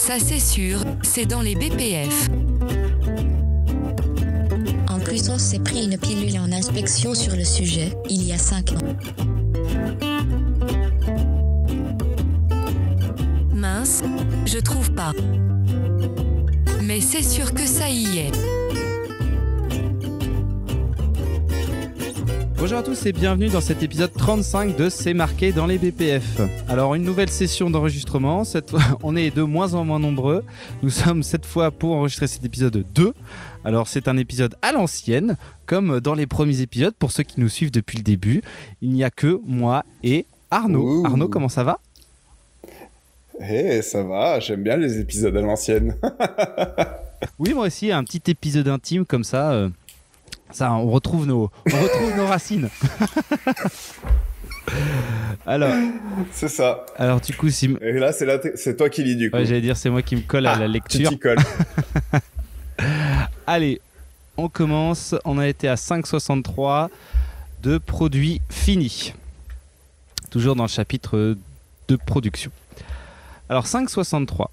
Ça c'est sûr, c'est dans les BPF. En plus, on s'est pris une pilule en inspection sur le sujet, il y a 5 ans. Mince, je trouve pas. Mais c'est sûr que ça y est. Bonjour à tous et bienvenue dans cet épisode 35 de C'est marqué dans les BPF. Alors une nouvelle session d'enregistrement, cette fois on est de moins en moins nombreux. Nous sommes cette fois pour enregistrer cet épisode 2. Alors c'est un épisode à l'ancienne, comme dans les premiers épisodes, pour ceux qui nous suivent depuis le début. Il n'y a que moi et Arnaud. Ouh. Arnaud, comment ça va ? Ça va, j'aime bien les épisodes à l'ancienne. Oui, moi aussi, un petit épisode intime comme ça... Ça, on retrouve nos racines. Alors, c'est ça. Alors du coup, et là, c'est toi qui lis du coup. Ouais, j'allais dire, c'est moi qui me colle à la lecture. Tu t'y colles. Allez, on commence. On a été à 5,63 de produits finis. Toujours dans le chapitre de production. Alors 5,63.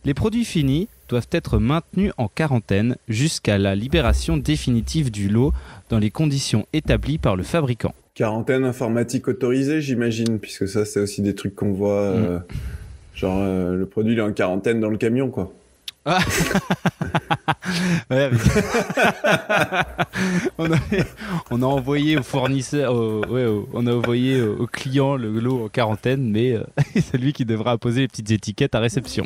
Les produits finis doivent être maintenus en quarantaine jusqu'à la libération définitive du lot dans les conditions établies par le fabricant. Quarantaine informatique autorisée, j'imagine, puisque ça, c'est aussi des trucs qu'on voit, le produit il est en quarantaine dans le camion, quoi. Ah. Ouais, on a envoyé au fournisseur, on a envoyé au client le lot en quarantaine, mais c'est lui qui devra apposer les petites étiquettes à réception.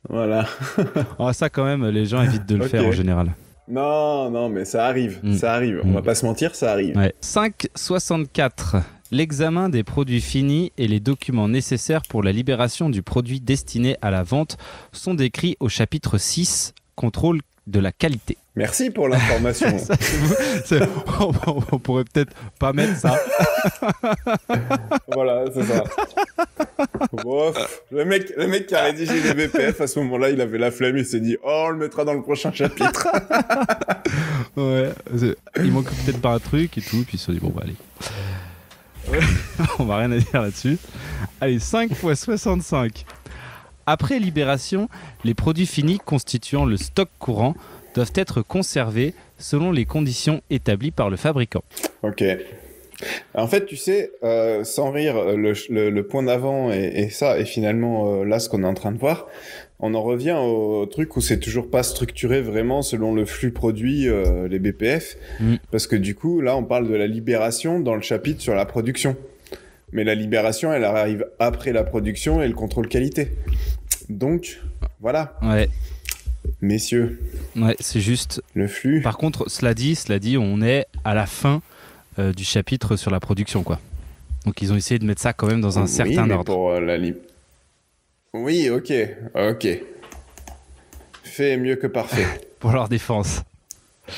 Voilà. Oh, ça quand même, les gens évitent de le faire en général. Non, mais ça arrive, ça arrive. On va pas se mentir, ça arrive. Ouais. 5,64. L'examen des produits finis et les documents nécessaires pour la libération du produit destiné à la vente sont décrits au chapitre 6, contrôle de la qualité. Merci pour l'information. On pourrait peut-être pas mettre ça. Voilà, c'est ça. Bof. Le mec qui a rédigé les BPF, à ce moment-là, il avait la flemme, il s'est dit « Oh, on le mettra dans le prochain chapitre. » Ouais, il manque peut-être pas un truc et tout, puis il se dit « Bon, bah allez. » On va rien à dire là-dessus. Allez, 5 x 65. Après libération, les produits finis constituant le stock courant doivent être conservés selon les conditions établies par le fabricant. Ok. En fait, tu sais, sans rire, le point d'avant et ça, et finalement, là, ce qu'on est en train de voir, on en revient au truc où c'est toujours pas structuré vraiment selon le flux produit, les BPF, parce que du coup, là, on parle de la libération dans le chapitre sur la production. Mais la libération, elle arrive après la production et le contrôle qualité. Donc, voilà. Ouais. Messieurs. Ouais, c'est juste. Le flux. Par contre, cela dit, on est à la fin du chapitre sur la production, quoi. Donc, ils ont essayé de mettre ça quand même dans un certain ordre. Pour Oui, ok. Fait mieux que parfait. Pour leur défense.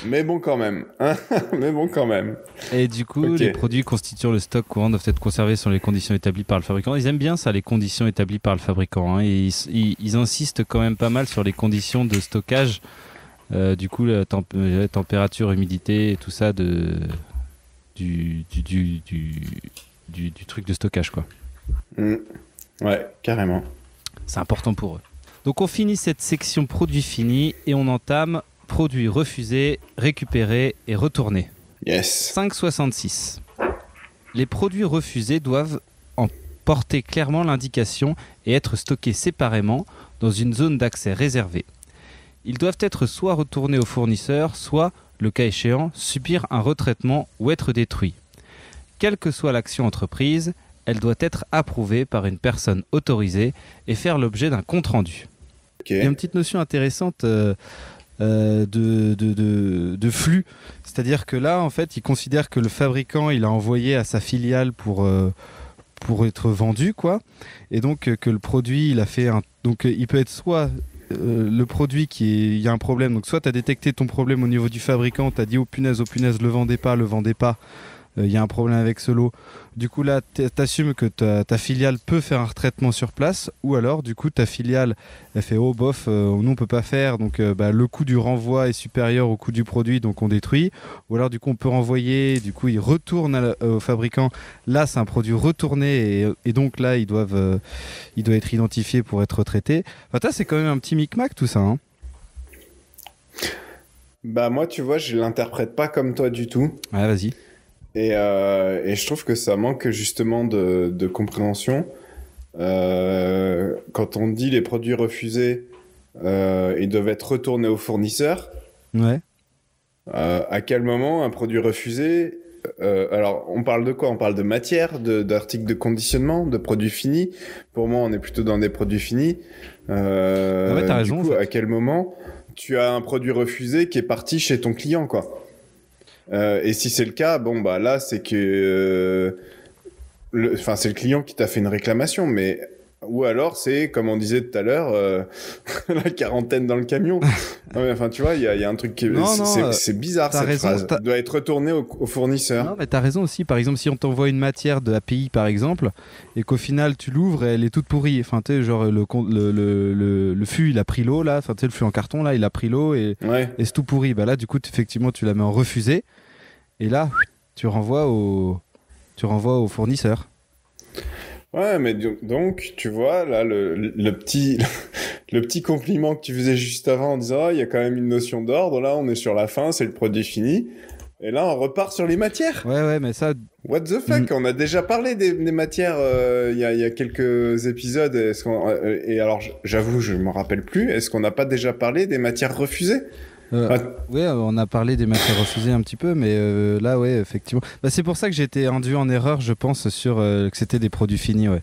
Mais bon quand même. Hein. Mais bon quand même. Et du coup, les produits constituant le stock courant doivent être conservés selon les conditions établies par le fabricant. Ils aiment bien ça, les conditions établies par le fabricant. Hein. Et ils insistent quand même pas mal sur les conditions de stockage. Du coup, la température, humidité et tout ça du truc de stockage, quoi. Ouais, carrément. C'est important pour eux. Donc on finit cette section produits finis et on entame produits refusés, récupérés et retournés. Yes. 5,66. Les produits refusés doivent en porter clairement l'indication et être stockés séparément dans une zone d'accès réservée. Ils doivent être soit retournés au fournisseur, soit, le cas échéant, subir un retraitement ou être détruits. Quelle que soit l'action entreprise, elle doit être approuvée par une personne autorisée et faire l'objet d'un compte-rendu. Okay. Il y a une petite notion intéressante de flux. C'est-à-dire que là, en fait, il considère que le fabricant, il a envoyé à sa filiale pour être vendu, quoi. Et donc, que le produit, il a fait un... Donc, il peut être soit... le produit il y a un problème, donc soit tu as détecté ton problème au niveau du fabricant, tu as dit oh punaise, le vendez pas, il y a un problème avec ce lot. Du coup, là, t'assumes que ta filiale peut faire un retraitement sur place, ou alors, du coup, ta filiale, elle fait oh bof, nous on peut pas faire, donc le coût du renvoi est supérieur au coût du produit, donc on détruit. Ou alors, du coup, on peut renvoyer, du coup, ils retournent au fabricant. Là, c'est un produit retourné, et donc là, il doit être identifié pour être retraité. Enfin, c'est quand même un petit micmac tout ça. Hein. Bah moi, tu vois, je l'interprète pas comme toi du tout. Ouais, vas-y. Et je trouve que ça manque justement de compréhension. Quand on dit les produits refusés, ils doivent être retournés au fournisseur. Ouais. À quel moment un produit refusé alors, on parle de quoi? On parle de matière, d'articles de conditionnement, de produits finis. Pour moi, on est plutôt dans des produits finis. Ouais, t'as raison. Du coup, en fait, à quel moment tu as un produit refusé qui est parti chez ton client, quoi? Et si c'est le cas, bon bah là, c'est que, c'est le client qui t'a fait une réclamation, mais ou alors c'est comme on disait tout à l'heure, la quarantaine dans le camion. Enfin, tu vois, il y a un truc qui c'est bizarre cette phrase. Doit être retourné au fournisseur. Non, mais t'as raison aussi. Par exemple, si on t'envoie une matière de API, par exemple, et qu'au final tu l'ouvres et elle est toute pourrie. Enfin, tu sais, genre le fût, il a pris l'eau là. Enfin, tu sais, le fût en carton là, il a pris l'eau et c'est tout pourri. Bah là, du coup, effectivement, tu la mets en refusé. Et là, tu renvoies au fournisseur. Ouais, mais donc, tu vois, là, le petit compliment que tu faisais juste avant en disant, il y a quand même une notion d'ordre, là, on est sur la fin, c'est le produit fini. Et là, on repart sur les matières. Ouais, mais ça... What the fuck? On a déjà parlé des matières il y a quelques épisodes. Et alors, j'avoue, je m'en rappelle plus. Est-ce qu'on n'a pas déjà parlé des matières refusées? Oui, on a parlé des matières refusées un petit peu, mais là, ouais, effectivement. Bah, c'est pour ça que j'ai été induit en erreur, je pense, sur que c'était des produits finis, ouais.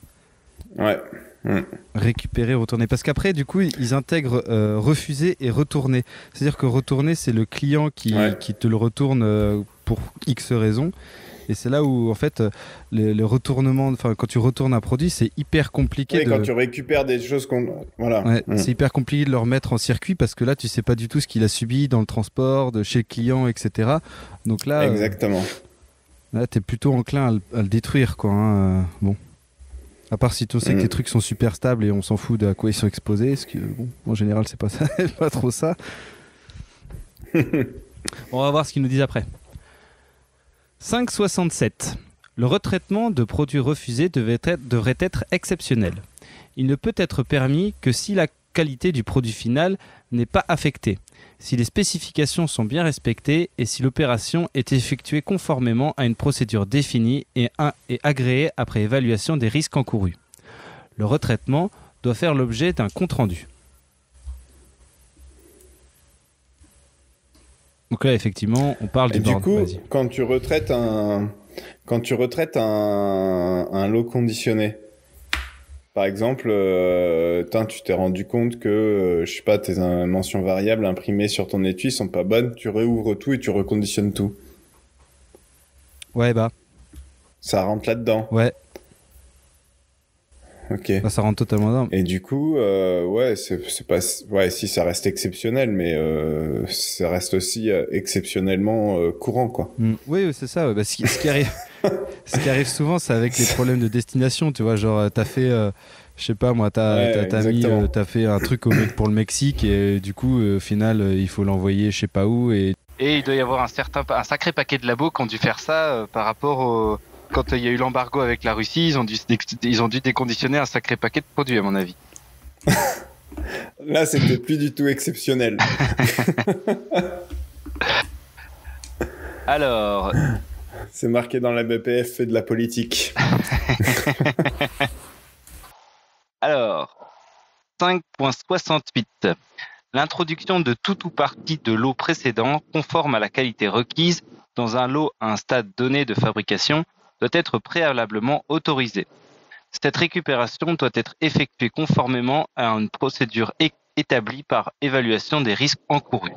Ouais. Récupérer, retourner. Parce qu'après, du coup, ils intègrent refuser et retourner. C'est-à-dire que retourner, c'est le client qui te le retourne pour X raisons. Et c'est là où, en fait, le retournement, enfin, quand tu retournes un produit, c'est hyper compliqué. Oui, quand tu récupères des choses voilà. Ouais, c'est hyper compliqué de le remettre en circuit parce que là, tu sais pas du tout ce qu'il a subi dans le transport, de chez le client, etc. Donc là, exactement. Là, t'es plutôt enclin à le détruire, quoi. Hein. Bon. À part si tu sais que tes trucs sont super stables et on s'en fout de à quoi ils sont exposés, parce que, bon, en général, c'est pas ça, pas trop ça. On va voir ce qu'ils nous disent après. 5.67. Le retraitement de produits refusés devrait être exceptionnel. Il ne peut être permis que si la qualité du produit final n'est pas affectée, si les spécifications sont bien respectées et si l'opération est effectuée conformément à une procédure définie et agréée après évaluation des risques encourus. Le retraitement doit faire l'objet d'un compte-rendu. Donc là, effectivement, on parle du du coup, quand tu retraites un lot conditionné, par exemple, tu t'es rendu compte que, je sais pas, tes mentions variables imprimées sur ton étui sont pas bonnes, tu réouvres tout et tu reconditionnes tout. Ouais, bah. Ça rentre là-dedans. Ouais. Ok. Bah, ça rentre totalement dedans. Et du coup, c'est pas, si ça reste exceptionnel, mais ça reste aussi exceptionnellement courant, quoi. Oui, c'est ça. Ouais. Bah, ce qui arrive, ce qui arrive souvent, c'est avec les problèmes de destination. Tu vois, genre, t'as fait, je sais pas moi, t'as fait un truc pour le Mexique et du coup, au final, il faut l'envoyer, je sais pas où et il doit y avoir un sacré paquet de labos qui ont dû faire ça par rapport au. Quand il y a eu l'embargo avec la Russie, ils ont dû déconditionner un sacré paquet de produits, à mon avis. Là, c'était plus du tout exceptionnel. Alors... C'est marqué dans la BPF, fait de la politique. Alors, 5.68. L'introduction de tout ou partie de lot précédent conforme à la qualité requise dans un lot à un stade donné de fabrication doit être préalablement autorisée. Cette récupération doit être effectuée conformément à une procédure établie par évaluation des risques encourus,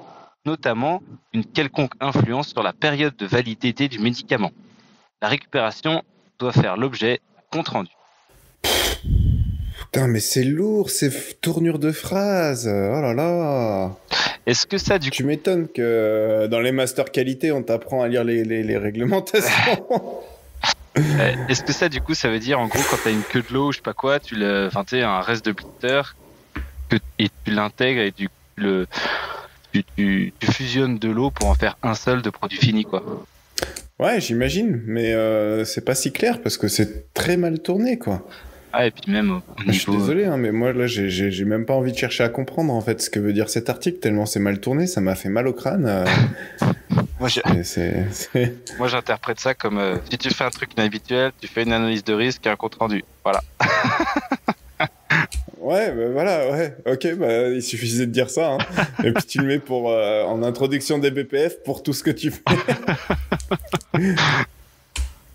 notamment une quelconque influence sur la période de validité du médicament. La récupération doit faire l'objet d'un compte rendu. Putain, mais c'est lourd, ces tournures de phrases. Oh là là. Est-ce que ça, du coup, Tu m'étonnes que dans les masters qualité, on t'apprend à lire les réglementations. est-ce que ça, du coup, ça veut dire, en gros, quand t'as une queue de l'eau ou je sais pas quoi, enfin, tu sais, un reste de blister, et tu l'intègres et tu fusionnes de l'eau pour en faire un seul de produit fini, quoi. Ouais, j'imagine, mais c'est pas si clair parce que c'est très mal tourné, quoi. Ah, et puis même au Je suis niveau... désolé, hein, mais moi là, j'ai même pas envie de chercher à comprendre en fait ce que veut dire cet article tellement c'est mal tourné, ça m'a fait mal au crâne. Moi, Moi, j'interprète ça comme si tu fais un truc inhabituel, tu fais une analyse de risque et un compte rendu. Voilà. Ouais, bah voilà, ouais, ok, bah il suffisait de dire ça, hein. Et puis tu le mets pour en introduction des BPF pour tout ce que tu fais.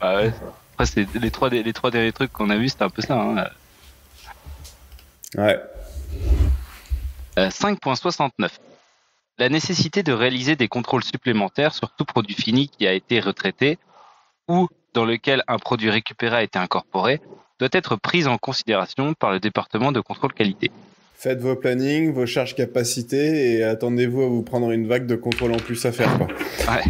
Bah ouais. Après, c'est les trois derniers trucs qu'on a vus, c'était un peu ça. Hein. Ouais. 5.69. La nécessité de réaliser des contrôles supplémentaires sur tout produit fini qui a été retraité ou dans lequel un produit récupéré a été incorporé doit être prise en considération par le département de contrôle qualité. Faites vos plannings, vos charges capacité et attendez-vous à vous prendre une vague de contrôle en plus à faire, quoi. Ouais.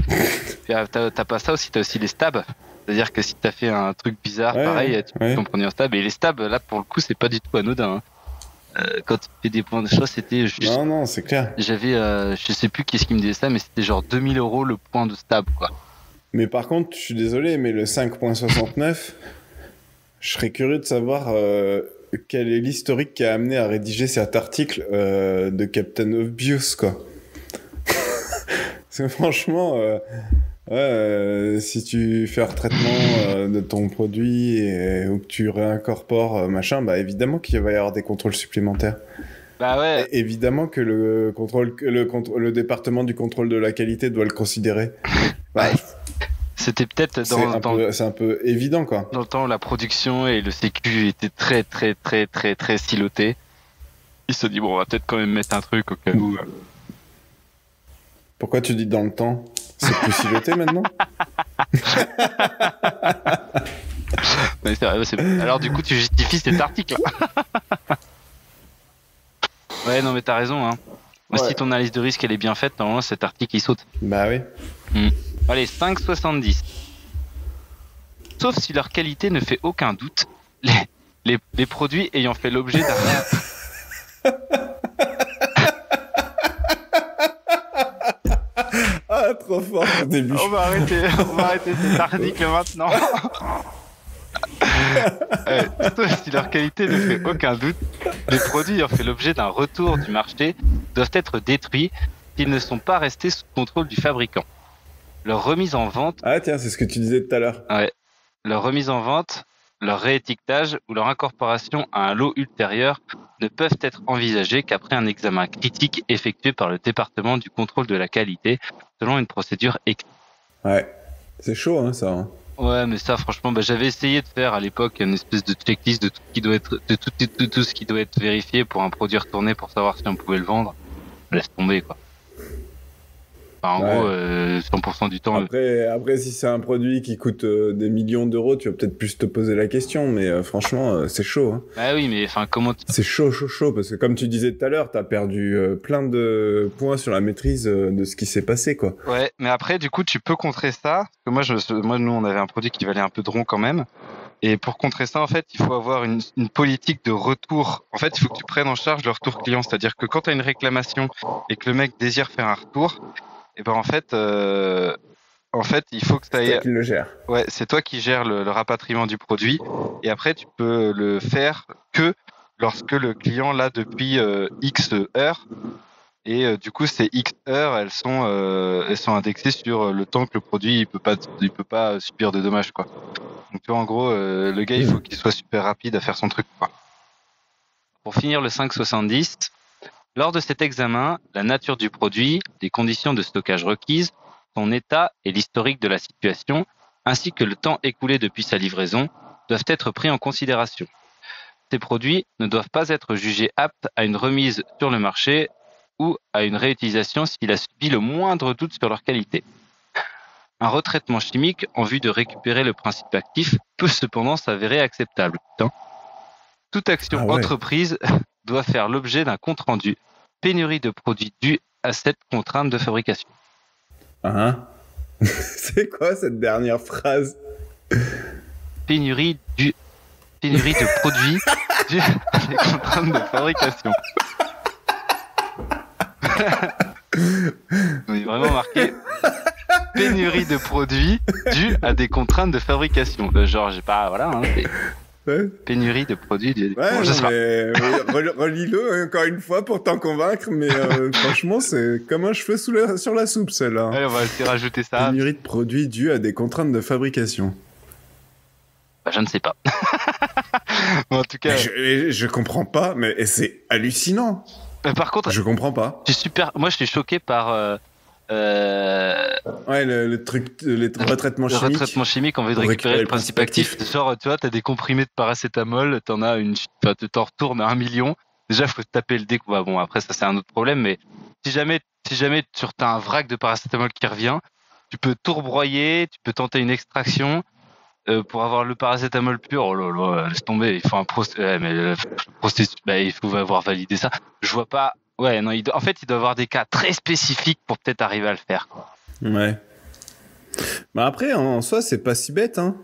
Puis, t'as pas ça aussi, t'as aussi les stabs. C'est-à-dire que si t'as fait un truc bizarre, Ouais, pareil, tu peux ouais. t'en prendre un stab. Et les stabs, là, pour le coup, c'est pas du tout anodin. Hein. Quand tu fais des points de choses, c'était... Non, c'est clair. J'avais, je sais plus qu'est-ce qui me disait ça, mais c'était genre 2000 € le point de stab, quoi. Mais par contre, je suis désolé, mais le 5.69, je serais curieux de savoir quel est l'historique qui a amené à rédiger cet article de Captain Obvious, quoi. Parce que franchement, si tu fais un retraitement de ton produit ou que tu réincorpores machin, bah évidemment qu'il va y avoir des contrôles supplémentaires. Bah ouais. Et évidemment que le département du contrôle de la qualité doit le considérer. Bah, C'était peut-être c'est un peu évident, quoi. Dans le temps où la production et le sécu étaient très très très très très silotés. Ils se dit bon, on va peut-être quand même mettre un truc au cas où. Pourquoi tu dis dans le temps? C'est plus siloté maintenant? Mais c'est vrai, alors du coup tu justifies cet article. Ouais, non mais t'as raison, hein. Ouais. Si ton analyse de risque elle est bien faite, normalement cet article il saute. Bah oui. Allez, 5,70. Sauf si leur qualité ne fait aucun doute, les produits ayant fait l'objet d'un... Ah, trop fort au début. On va arrêter cet article maintenant. Sauf si leur qualité ne fait aucun doute, les produits ayant fait l'objet d'un retour du marché doivent être détruits s'ils ne sont pas restés sous contrôle du fabricant. Leur remise en vente... Ah tiens, c'est ce que tu disais tout à l'heure. Ouais. Leur remise en vente, leur réétiquetage ou leur incorporation à un lot ultérieur ne peuvent être envisagés qu'après un examen critique effectué par le département du contrôle de la qualité selon une procédure écrite. Ouais, c'est chaud hein, ça. Hein. Ouais, mais ça franchement, j'avais essayé de faire à l'époque une espèce de checklist de tout ce qui doit être, de tout ce qui doit être vérifié pour un produit retourné pour savoir si on pouvait le vendre. Laisse tomber quoi. Enfin, en gros, 100% du temps. Après, si c'est un produit qui coûte des millions d'euros, tu vas peut-être plus te poser la question, mais franchement, c'est chaud. Hein. Bah oui, mais enfin, comment C'est chaud, parce que comme tu disais tout à l'heure, t'as perdu plein de points sur la maîtrise de ce qui s'est passé, quoi. Ouais, mais après, du coup, tu peux contrer ça. Parce que moi, nous, on avait un produit qui valait un peu de rond quand même. Et pour contrer ça, en fait, il faut avoir une politique de retour. En fait, il faut que tu prennes en charge le retour client. C'est-à-dire que quand tu as une réclamation et que le mec désire faire un retour, et ben en fait, il faut que ça aille... C'est toi qui le gère. Ouais, c'est toi qui gères le rapatriement du produit. Et après, tu peux le faire que lorsque le client l'a depuis X heures. Et du coup, ces X heures, elles sont indexées sur le temps que le produit il peut pas subir de dommages, quoi. Donc tu vois, en gros, le gars, il faut qu'il soit super rapide à faire son truc, quoi. Pour finir le 570, lors de cet examen, la nature du produit, les conditions de stockage requises, son état et l'historique de la situation, ainsi que le temps écoulé depuis sa livraison, doivent être pris en considération. Ces produits ne doivent pas être jugés aptes à une remise sur le marché ou à une réutilisation s'il a subi le moindre doute sur leur qualité. Un retraitement chimique en vue de récupérer le principe actif peut cependant s'avérer acceptable. Toute action Ah ouais. entreprise doit faire l'objet d'un compte-rendu. Pénurie de produits due à cette contrainte de fabrication. Hein? C'est quoi cette dernière phrase? Pénurie de produits due à des contraintes de fabrication. On est vraiment marqué pénurie de produits due à des contraintes de fabrication. Genre, j'ai pas, voilà, hein, c'est Ouais, pénurie de produits due à des... ouais, Bon, je sais pas. relis-le encore une fois pour t'en convaincre, mais franchement, c'est comme un cheveu sur la soupe, celle-là. Allez, on va essayer de rajouter ça. Pénurie de produits due à des contraintes de fabrication. Bah, je ne sais pas. Bon, en tout cas, Je comprends pas, mais c'est hallucinant. par contre, Je comprends pas. moi, je suis choqué par Ouais, le truc, les retraitements le chimiques. retraitement chimique, on veut Pour récupérer le principe actif. Genre, tu vois, t'as des comprimés de paracétamol, tu t'en retournes à 1 million. Déjà, faut taper le dé. Bah, bon, après, ça, c'est un autre problème, mais si jamais t'as un vrac de paracétamol qui revient, tu peux tout rebroyer, tu peux tenter une extraction, pour avoir le paracétamol pur. Oh là là, laisse tomber, il faut un il faut avoir validé ça. Je vois pas. Ouais, non, en fait, il doit y avoir des cas très spécifiques pour peut-être arriver à le faire. Ouais. Bah après, en soi, c'est pas si bête, hein.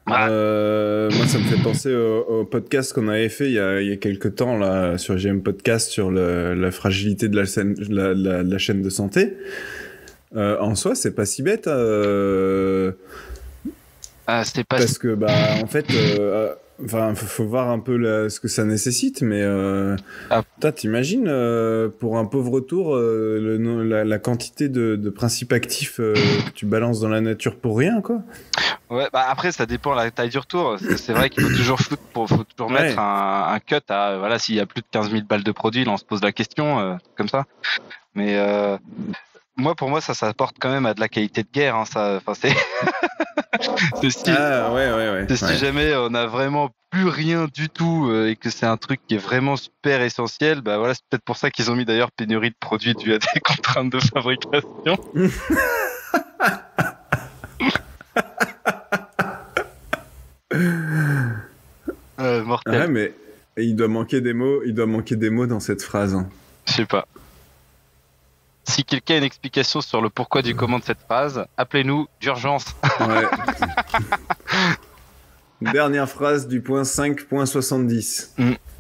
Ah. Moi, ça me fait penser au podcast qu'on avait fait il y a quelques temps là sur GM Podcast sur la fragilité de la chaîne de santé. En soi, c'est pas si bête. C'était pas. Parce que en fait, faut voir un peu ce que ça nécessite, mais t'imagines pour un pauvre retour la quantité de principes actifs que tu balances dans la nature pour rien, quoi. Ouais, bah après ça dépend de la taille du retour. C'est vrai qu'il faut toujours mettre un cut à voilà, s'il y a plus de 15 000 balles de produits, là on se pose la question comme ça. Mais pour moi ça s'apporte quand même à de la qualité de guerre, hein, ça. Enfin c'est. C'est si jamais on a vraiment plus rien du tout et que c'est un truc qui est vraiment super essentiel, bah voilà, c'est peut-être pour ça qu'ils ont mis d'ailleurs pénurie de produits due à des contraintes de fabrication. Mortel. Ouais, mais il doit manquer des mots dans cette phrase. Hein. Je sais pas. Si quelqu'un a une explication sur le pourquoi du comment de cette phrase, appelez-nous d'urgence. Ouais. Dernière phrase du point 5.70.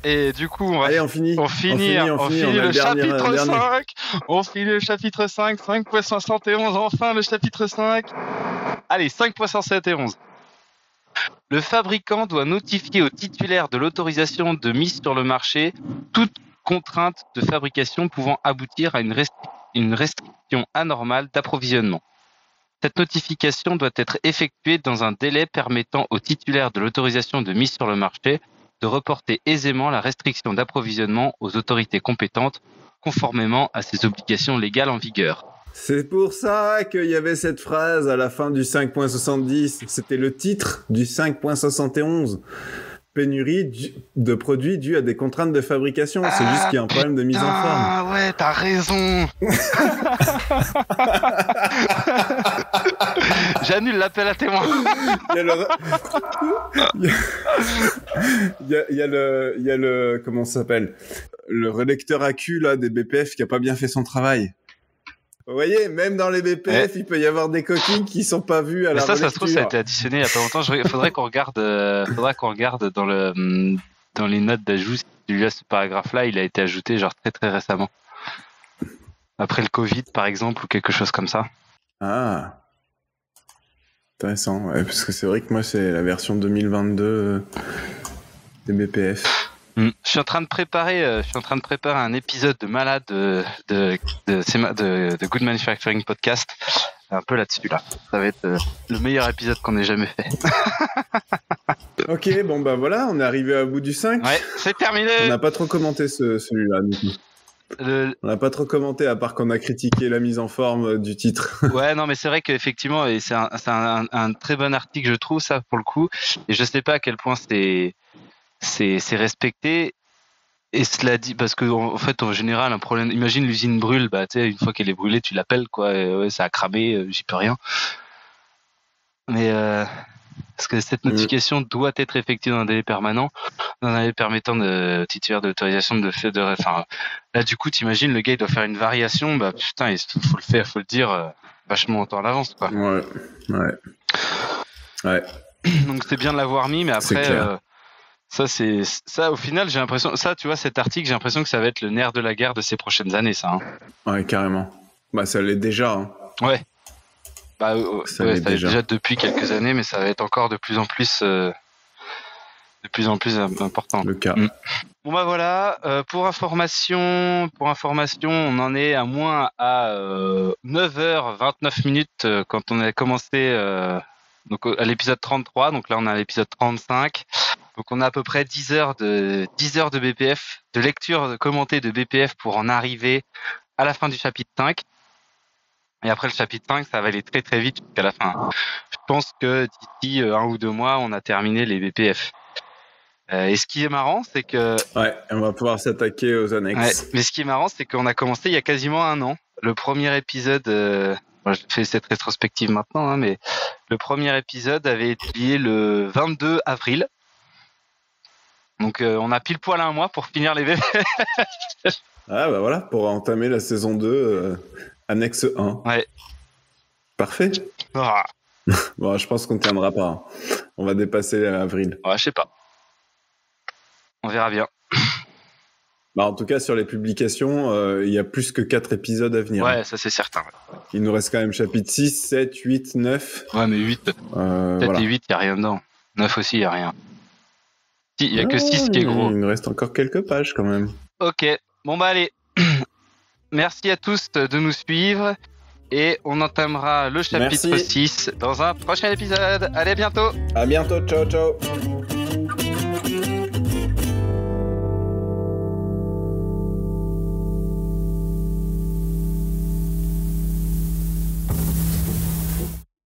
Et du coup, on finit le chapitre 5. On finit le chapitre 5, 5.71, enfin le chapitre 5. Allez, 5.71. Le fabricant doit notifier au titulaire de l'autorisation de mise sur le marché toute contrainte de fabrication pouvant aboutir à une restriction anormale d'approvisionnement. Cette notification doit être effectuée dans un délai permettant au titulaire de l'autorisation de mise sur le marché de reporter aisément la restriction d'approvisionnement aux autorités compétentes conformément à ses obligations légales en vigueur. C'est pour ça qu'il y avait cette phrase à la fin du 5.70. C'était le titre du 5.71. Pénurie de produits dus à des contraintes de fabrication. C'est juste qu'il y a un problème de mise en forme. Ah ouais, t'as raison. J'annule l'appel à témoins. Il y a le comment ça s'appelle, le relecteur AQ là des BPF qui a pas bien fait son travail. Vous voyez, même dans les BPF, il peut y avoir des coquilles qui sont pas vues à la relecture. Ça se trouve, ça a été additionné il y a pas longtemps. Faudrait qu'on regarde dans les notes d'ajout. Si ce paragraphe-là, il a été ajouté genre très très récemment. Après le Covid, par exemple, ou quelque chose comme ça. Ah. Intéressant, ouais, parce que c'est vrai que moi, c'est la version 2022 des BPF. Je suis en train de préparer un épisode de malade de Good Manufacturing Podcast, un peu là-dessus là. Ça va être le meilleur épisode qu'on ait jamais fait. Ok, bon bah voilà, on est arrivé au bout du 5. Ouais, c'est terminé. On n'a pas trop commenté celui-là. On n'a pas trop commenté à part qu'on a critiqué la mise en forme du titre. Ouais, non, mais c'est vrai qu'effectivement, et c'est un très bon article, je trouve ça pour le coup. Et je sais pas à quel point c'est respecté. Et cela dit, parce que en fait, en général, un problème. Imagine l'usine brûle, bah tu sais, une fois qu'elle est brûlée, tu l'appelles quoi. Et ouais, ça a cramé, j'y peux rien. Mais Parce que cette notification doit être effectuée dans un délai permanent, dans un délai permettant de titulaire d'autorisation de fait de. Enfin, là, du coup, t'imagines, le gars, il doit faire une variation. Bah, putain, il faut le faire, faut le dire vachement longtemps à l'avance, quoi. Ouais. Donc, c'est bien de l'avoir mis, mais après, ça, au final, j'ai l'impression. Ça, tu vois, cet article, j'ai l'impression que ça va être le nerf de la guerre de ces prochaines années, ça. Hein. Ouais, carrément. Bah, ça l'est déjà. Hein. Ouais. Bah, ça l'est déjà depuis quelques années, mais ça va être encore de plus en plus important. Le cas. Bon bah voilà, pour information, on en est à moins à 9h29 minutes quand on a commencé donc à l'épisode 33, donc là on est à l'épisode 35. Donc on a à peu près 10 heures de BPF, de lecture commentée de BPF pour en arriver à la fin du chapitre 5. Et après le chapitre 5, ça va aller très très vite jusqu'à la fin. Je pense que d'ici 1 ou 2 mois, on a terminé les BPF. Et ce qui est marrant, c'est que... Ouais, on va pouvoir s'attaquer aux annexes. Ouais, mais ce qui est marrant, c'est qu'on a commencé il y a quasiment 1 an. Le premier épisode... je fais cette rétrospective maintenant, hein, mais le premier épisode avait été lié le 22 avril. Donc on a pile poil 1 mois pour finir les BPF. Ah bah voilà, pour entamer la saison 2... Annexe 1. Ouais. Parfait. Ah. Bon, je pense qu'on ne tiendra pas. Hein. On va dépasser avril. Ouais, je sais pas. On verra bien. Bah, en tout cas, sur les publications, il y a plus que 4 épisodes à venir. Ouais, ça c'est certain. Il nous reste quand même chapitre 6, 7, 8, 9. Ouais, mais 8. 7 voilà. et 8, il n'y a rien dedans. 9 aussi, il n'y a rien. Il n'y a que 6 qui est gros. Il nous reste encore quelques pages quand même. Ok. Bon, bah allez. Merci à tous de nous suivre et on entamera le chapitre 6 dans un prochain épisode. Allez, à bientôt. À bientôt, ciao ciao.